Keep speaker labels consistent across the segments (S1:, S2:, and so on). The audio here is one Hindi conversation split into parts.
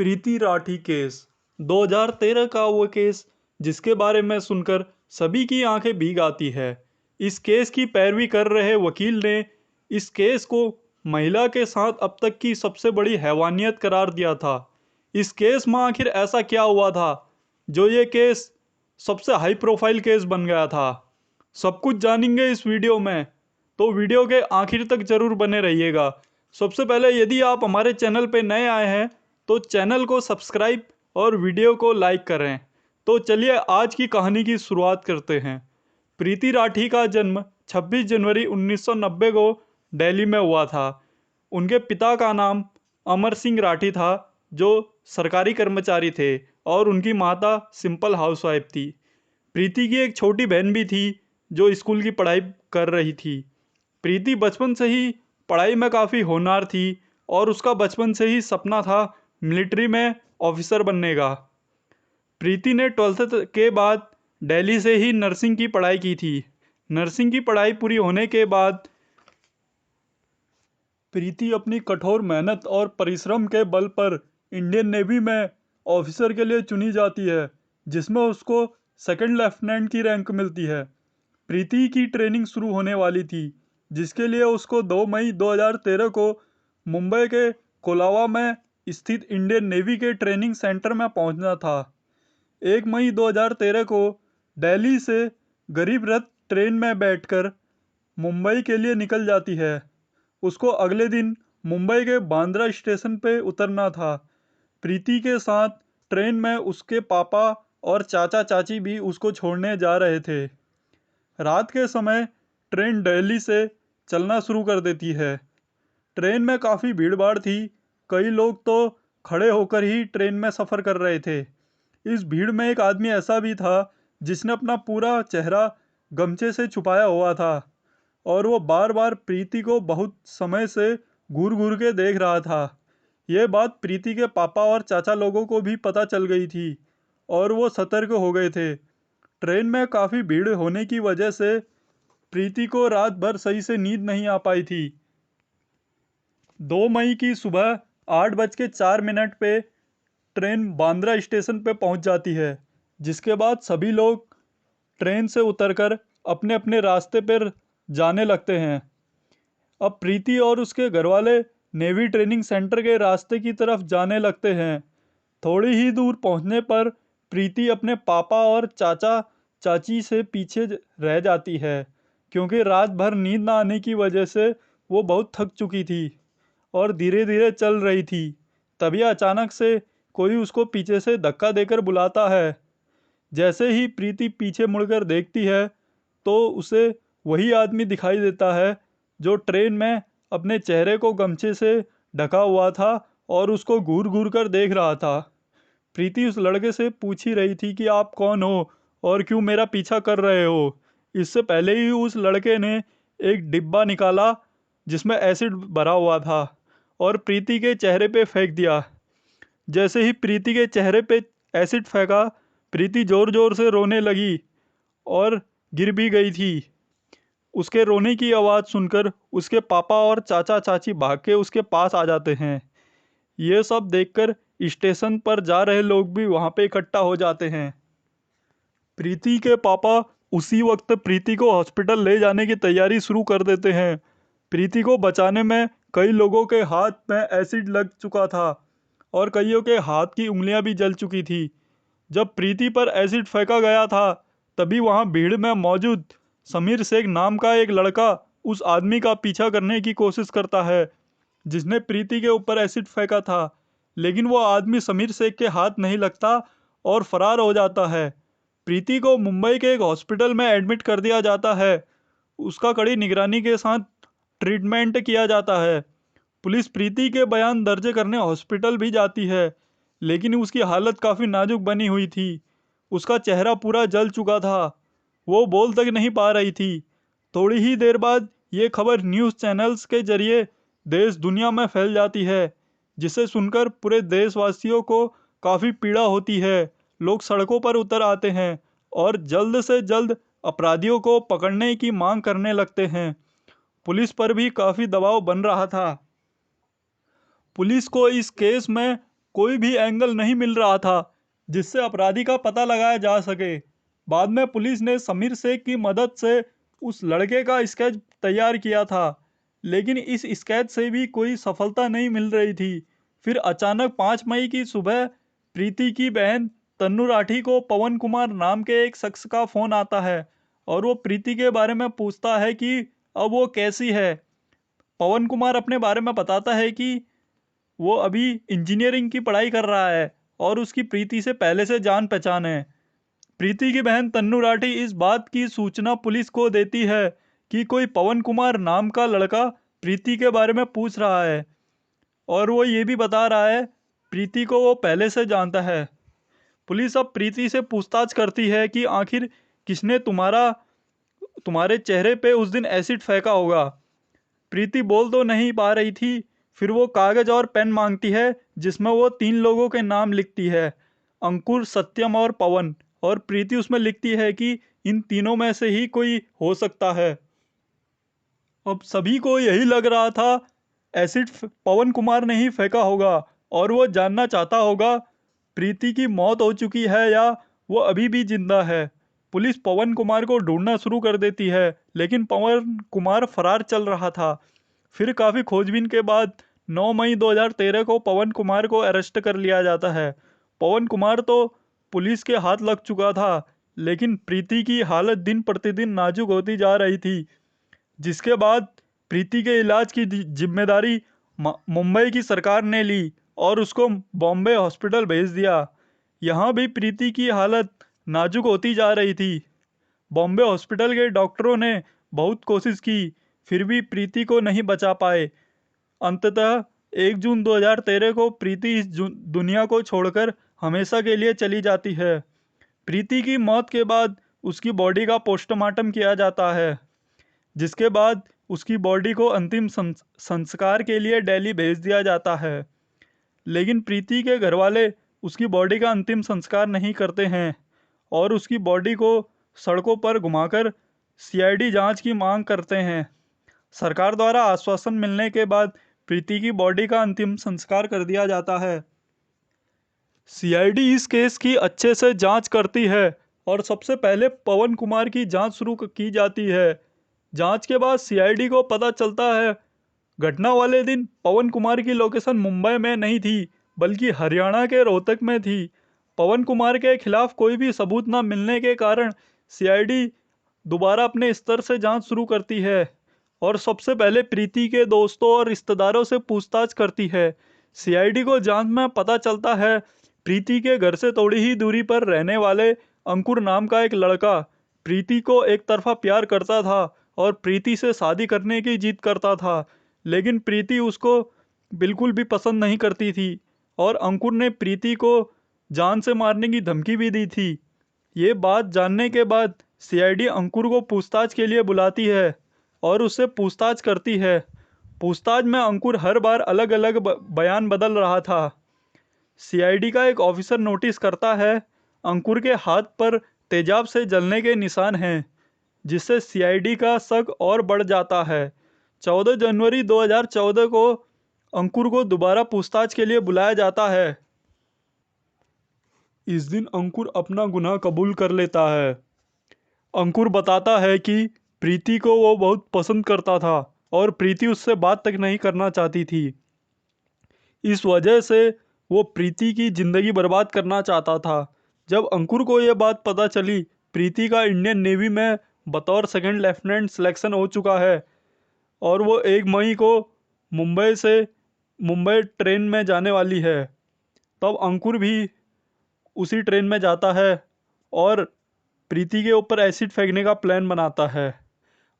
S1: प्रीति राठी केस 2013 का वो केस जिसके बारे में सुनकर सभी की आंखें भीग आती है। इस केस की पैरवी कर रहे वकील ने इस केस को महिला के साथ अब तक की सबसे बड़ी हैवानियत करार दिया था। इस केस में आखिर ऐसा क्या हुआ था जो ये केस सबसे हाई प्रोफाइल केस बन गया था। सब कुछ जानेंगे इस वीडियो में, तो वीडियो के आखिर तक जरूर बने रहिएगा। सबसे पहले यदि आप हमारे चैनल पे नए आए हैं तो चैनल को सब्सक्राइब और वीडियो को लाइक करें। तो चलिए आज की कहानी की शुरुआत करते हैं। प्रीति राठी का जन्म 26 जनवरी 1990 को दिल्ली में हुआ था। उनके पिता का नाम अमर सिंह राठी था जो सरकारी कर्मचारी थे और उनकी माता सिंपल हाउसवाइफ थी। प्रीति की एक छोटी बहन भी थी जो स्कूल की पढ़ाई कर रही थी। प्रीति बचपन से ही पढ़ाई में काफ़ी होनहार थी और उसका बचपन से ही सपना था मिलिट्री में ऑफिसर बनने का। प्रीति ने 12th के बाद दिल्ली से ही नर्सिंग की पढ़ाई की थी। नर्सिंग की पढ़ाई पूरी होने के बाद प्रीति अपनी कठोर मेहनत और परिश्रम के बल पर इंडियन नेवी में ऑफिसर के लिए चुनी जाती है, जिसमें उसको सेकंड लेफ्टिनेंट की रैंक मिलती है। प्रीति की ट्रेनिंग शुरू होने वाली थी, जिसके लिए उसको 2 मई 2013 को मुंबई के कोलाबा में स्थित इंडियन नेवी के ट्रेनिंग सेंटर में पहुंचना था। 1 मई 2013 को दिल्ली से गरीब रथ ट्रेन में बैठकर मुंबई के लिए निकल जाती है। उसको अगले दिन मुंबई के बांद्रा स्टेशन पे उतरना था। प्रीति के साथ ट्रेन में उसके पापा और चाचा चाची भी उसको छोड़ने जा रहे थे। रात के समय ट्रेन दिल्ली से चलना शुरू कर देती है। ट्रेन में काफ़ी भीड़ भाड़ थी। कई लोग तो खड़े होकर ही ट्रेन में सफ़र कर रहे थे। इस भीड़ में एक आदमी ऐसा भी था जिसने अपना पूरा चेहरा गमछे से छुपाया हुआ था और वो बार बार प्रीति को बहुत समय से घूर घूर के देख रहा था। यह बात प्रीति के पापा और चाचा लोगों को भी पता चल गई थी और वो सतर्क हो गए थे। ट्रेन में काफ़ी भीड़ होने की वजह से प्रीति को रात भर सही से नींद नहीं आ पाई थी। 2 मई की सुबह 8:04 पे ट्रेन बांद्रा स्टेशन पे पहुंच जाती है, जिसके बाद सभी लोग ट्रेन से उतरकर अपने अपने रास्ते पर जाने लगते हैं। अब प्रीति और उसके घरवाले नेवी ट्रेनिंग सेंटर के रास्ते की तरफ जाने लगते हैं। थोड़ी ही दूर पहुंचने पर प्रीति अपने पापा और चाचा चाची से पीछे रह जाती है, क्योंकि रात भर नींद ना आने की वजह से वो बहुत थक चुकी थी और धीरे धीरे चल रही थी। तभी अचानक से कोई उसको पीछे से धक्का देकर बुलाता है। जैसे ही प्रीति पीछे मुड़कर देखती है तो उसे वही आदमी दिखाई देता है जो ट्रेन में अपने चेहरे को गमछे से ढका हुआ था और उसको घूर घूर कर देख रहा था। प्रीति उस लड़के से पूछ ही रही थी कि आप कौन हो और क्यों मेरा पीछा कर रहे हो। इससे पहले ही उस लड़के ने एक डिब्बा निकाला जिसमें एसिड भरा हुआ था और प्रीति के चेहरे पे फेंक दिया। जैसे ही प्रीति के चेहरे पे एसिड फेंका, प्रीति ज़ोर ज़ोर से रोने लगी और गिर भी गई थी। उसके रोने की आवाज़ सुनकर उसके पापा और चाचा चाची भाग के उसके पास आ जाते हैं। ये सब देखकर स्टेशन पर जा रहे लोग भी वहाँ पे इकट्ठा हो जाते हैं। प्रीति के पापा उसी वक्त प्रीति को हॉस्पिटल ले जाने की तैयारी शुरू कर देते हैं। प्रीति को बचाने में कई लोगों के हाथ में एसिड लग चुका था और कईयों के हाथ की उंगलियां भी जल चुकी थी। जब प्रीति पर एसिड फेंका गया था तभी वहां भीड़ में मौजूद समीर शेख नाम का एक लड़का उस आदमी का पीछा करने की कोशिश करता है जिसने प्रीति के ऊपर एसिड फेंका था, लेकिन वो आदमी समीर शेख के हाथ नहीं लगता और फरार हो जाता है। प्रीति को मुंबई के एक हॉस्पिटल में एडमिट कर दिया जाता है। उसका कड़ी निगरानी के साथ ट्रीटमेंट किया जाता है। पुलिस प्रीति के बयान दर्ज करने हॉस्पिटल भी जाती है, लेकिन उसकी हालत काफ़ी नाजुक बनी हुई थी। उसका चेहरा पूरा जल चुका था, वो बोल तक नहीं पा रही थी। थोड़ी ही देर बाद ये खबर न्यूज़ चैनल्स के जरिए देश दुनिया में फैल जाती है, जिसे सुनकर पूरे देशवासियों को काफ़ी पीड़ा होती है। लोग सड़कों पर उतर आते हैं और जल्द से जल्द अपराधियों को पकड़ने की मांग करने लगते हैं। पुलिस पर भी काफ़ी दबाव बन रहा था। पुलिस को इस केस में कोई भी एंगल नहीं मिल रहा था जिससे अपराधी का पता लगाया जा सके। बाद में पुलिस ने समीर शेख की मदद से उस लड़के का स्केच तैयार किया था, लेकिन इस स्केच से भी कोई सफलता नहीं मिल रही थी। फिर अचानक 5 मई की सुबह प्रीति की बहन तन्नू राठी को पवन कुमार नाम के एक शख्स का फ़ोन आता है और वो प्रीति के बारे में पूछता है कि अब वो कैसी है। पवन कुमार अपने बारे में बताता है कि वो अभी इंजीनियरिंग की पढ़ाई कर रहा है और उसकी प्रीति से पहले से जान पहचान है। प्रीति की बहन तन्नू राठी इस बात की सूचना पुलिस को देती है कि कोई पवन कुमार नाम का लड़का प्रीति के बारे में पूछ रहा है और वो ये भी बता रहा है प्रीति को वो पहले से जानता है। पुलिस अब प्रीति से पूछताछ करती है कि आखिर किसने तुम्हारे चेहरे पे उस दिन एसिड फेंका होगा। प्रीति बोल तो नहीं पा रही थी। फिर वो कागज और पेन मांगती है जिसमें वो 3 लोगों के नाम लिखती है, अंकुर, सत्यम और पवन, और प्रीति उसमें लिखती है कि इन तीनों में से ही कोई हो सकता है। अब सभी को यही लग रहा था एसिड पवन कुमार ने ही फेंका होगा और वो जानना चाहता होगा प्रीति की मौत हो चुकी है या वो अभी भी जिंदा है। पुलिस पवन कुमार को ढूंढना शुरू कर देती है, लेकिन पवन कुमार फरार चल रहा था। फिर काफ़ी खोजबीन के बाद 9 मई 2013 को पवन कुमार को अरेस्ट कर लिया जाता है। पवन कुमार तो पुलिस के हाथ लग चुका था, लेकिन प्रीति की हालत दिन प्रतिदिन नाजुक होती जा रही थी, जिसके बाद प्रीति के इलाज की जिम्मेदारी मुंबई की सरकार ने ली और उसको बॉम्बे हॉस्पिटल भेज दिया। यहाँ भी प्रीति की हालत नाजुक होती जा रही थी। बॉम्बे हॉस्पिटल के डॉक्टरों ने बहुत कोशिश की, फिर भी प्रीति को नहीं बचा पाए। अंततः 1 जून 2013 को प्रीति इस दुनिया को छोड़कर हमेशा के लिए चली जाती है। प्रीति की मौत के बाद उसकी बॉडी का पोस्टमार्टम किया जाता है, जिसके बाद उसकी बॉडी को अंतिम संस्कार के लिए दिल्ली भेज दिया जाता है। लेकिन प्रीति के घरवाले उसकी बॉडी का अंतिम संस्कार नहीं करते हैं और उसकी बॉडी को सड़कों पर घुमाकर सीआईडी जांच की मांग करते हैं। सरकार द्वारा आश्वासन मिलने के बाद प्रीति की बॉडी का अंतिम संस्कार कर दिया जाता है। सीआईडी इस केस की अच्छे से जांच करती है और सबसे पहले पवन कुमार की जांच शुरू की जाती है। जांच के बाद सीआईडी को पता चलता है घटना वाले दिन पवन कुमार की लोकेशन मुंबई में नहीं थी, बल्कि हरियाणा के रोहतक में थी। पवन कुमार के खिलाफ कोई भी सबूत न मिलने के कारण सीआईडी दोबारा अपने स्तर से जांच शुरू करती है और सबसे पहले प्रीति के दोस्तों और रिश्तेदारों से पूछताछ करती है। सीआईडी को जांच में पता चलता है प्रीति के घर से थोड़ी ही दूरी पर रहने वाले अंकुर नाम का एक लड़का प्रीति को एक तरफा प्यार करता था और प्रीति से शादी करने की जिद करता था, लेकिन प्रीति उसको बिल्कुल भी पसंद नहीं करती थी और अंकुर ने प्रीति को जान से मारने की धमकी भी दी थी। ये बात जानने के बाद सीआईडी अंकुर को पूछताछ के लिए बुलाती है और उससे पूछताछ करती है। पूछताछ में अंकुर हर बार अलग अलग बयान बदल रहा था। सीआईडी का एक ऑफिसर नोटिस करता है अंकुर के हाथ पर तेजाब से जलने के निशान हैं, जिससे सीआईडी का शक और बढ़ जाता है। 14 जनवरी 2014 को अंकुर को दोबारा पूछताछ के लिए बुलाया जाता है। इस दिन अंकुर अपना गुनाह कबूल कर लेता है। अंकुर बताता है कि प्रीति को वो बहुत पसंद करता था और प्रीति उससे बात तक नहीं करना चाहती थी। इस वजह से वो प्रीति की ज़िंदगी बर्बाद करना चाहता था। जब अंकुर को ये बात पता चली प्रीति का इंडियन नेवी में बतौर सेकंड लेफ्टिनेंट सिलेक्शन हो चुका है और वो 1 मई को मुंबई ट्रेन में जाने वाली है, तब अंकुर भी उसी ट्रेन में जाता है और प्रीति के ऊपर एसिड फेंकने का प्लान बनाता है।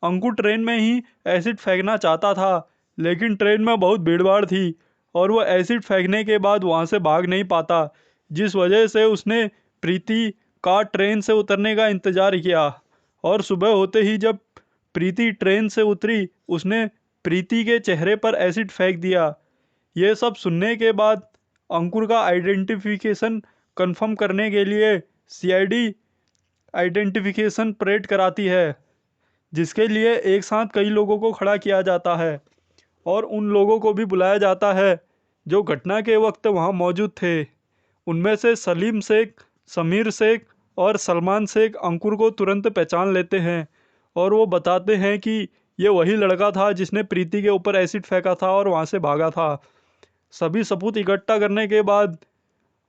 S1: अंकुर ट्रेन में ही एसिड फेंकना चाहता था, लेकिन ट्रेन में बहुत भीड़भाड़ थी और वो एसिड फेंकने के बाद वहाँ से भाग नहीं पाता, जिस वजह से उसने प्रीति का ट्रेन से उतरने का इंतज़ार किया और सुबह होते ही जब प्रीति ट्रेन से उतरी उसने प्रीति के चेहरे पर एसिड फेंक दिया। ये सब सुनने के बाद अंकुर का आइडेंटिफिकेशन कंफर्म करने के लिए सीआईडी आइडेंटिफिकेशन परेड कराती है, जिसके लिए एक साथ कई लोगों को खड़ा किया जाता है और उन लोगों को भी बुलाया जाता है जो घटना के वक्त वहां मौजूद थे। उनमें से सलीम शेख, समीर शेख और सलमान शेख अंकुर को तुरंत पहचान लेते हैं और वो बताते हैं कि ये वही लड़का था जिसने प्रीति के ऊपर एसिड फेंका था और वहां से भागा था। सभी सबूत इकट्ठा करने के बाद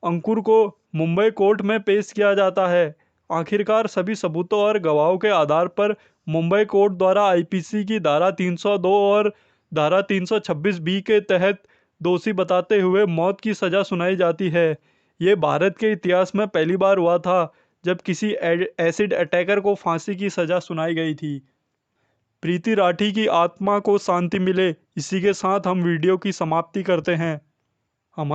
S1: अंकुर को मुंबई कोर्ट में पेश किया जाता है। आखिरकार सभी सबूतों और गवाहों के आधार पर मुंबई कोर्ट द्वारा आईपीसी की धारा 302 और धारा 326 बी के तहत दोषी बताते हुए मौत की सजा सुनाई जाती है। ये भारत के इतिहास में पहली बार हुआ था जब किसी एसिड अटैकर को फांसी की सजा सुनाई गई थी। प्रीति राठी की आत्मा को शांति मिले, इसी के साथ हम वीडियो की समाप्ति करते हैं। हमारे